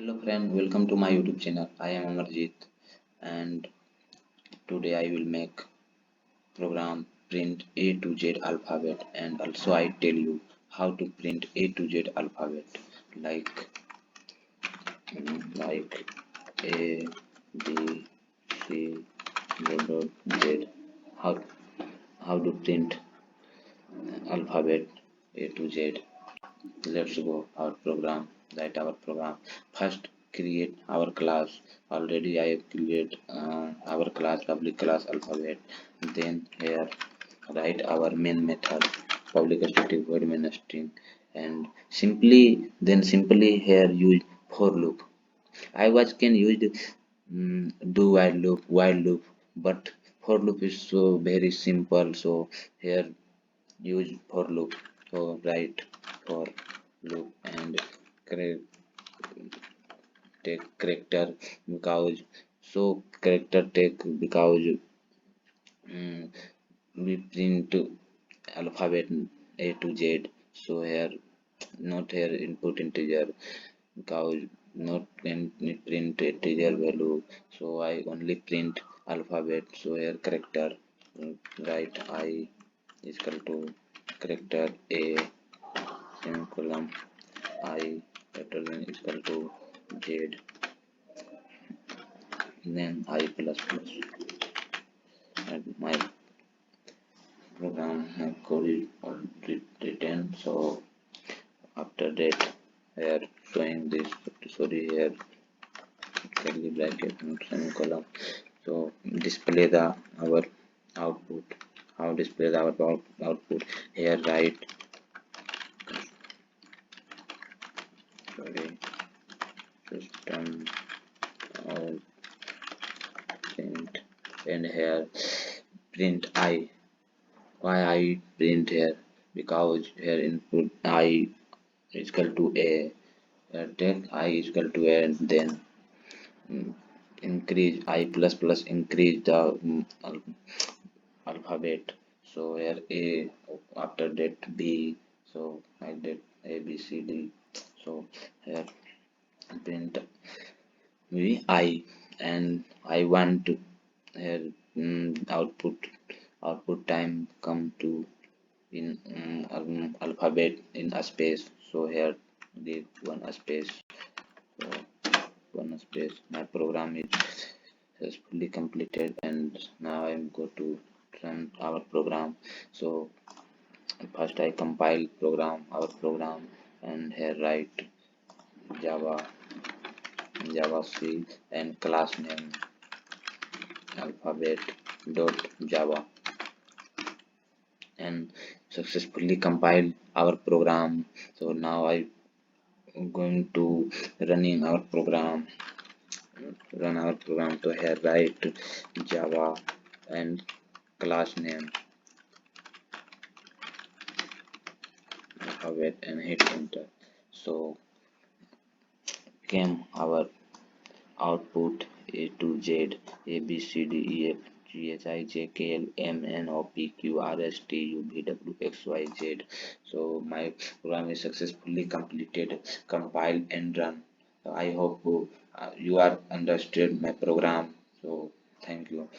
Hello friend, welcome to my YouTube channel. I am Amarjeet and today I will make program print A to Z alphabet, and also I tell you how to print A to Z alphabet like like A B C dot Z. How how to print alphabet A to Z. Let's go our program. Write our program. First create our class. Already I have created our class, public class alphabet. Then here write our main method, public static void main string, and simply here use for loop. I was can use the do while loop, but for loop is so very simple, so here use for loop. So write for loop and correct take character, because so character take because mm, we print alphabet A to Z. So here not here input integer, because not print integer value, so I only print alphabet. So here character, write I is equal to character A semicolon I capital N is equal to Z, then I plus plus, and my program my code is already written. So after that here showing this, sorry, here curly bracket not semicolon. So display the our output. How display the our output? Here write, sorry, system out print, and here print I. Why I print here? Because here input I is equal to a, take I is equal to a, and then increase I plus plus, increase the alphabet. So here A, after that B, so like that A B C D. So here print V I, and I want to here output time come to in alphabet in a space. So here give one a space. So one space. My program is successfully completed, and now I'm going to run our program. So first I compile program our program, and here write Java C and class name alphabet dot Java, and successfully compile our program. So now I going to run our program. To here write Java and class name alphabet and hit enter. So came our output A to Z, A B C D E F G H I J K L M N O P Q R S T U V W X Y Z. So my program is successfully completed, compiled and run. So I hope you are understood my program. So thank you.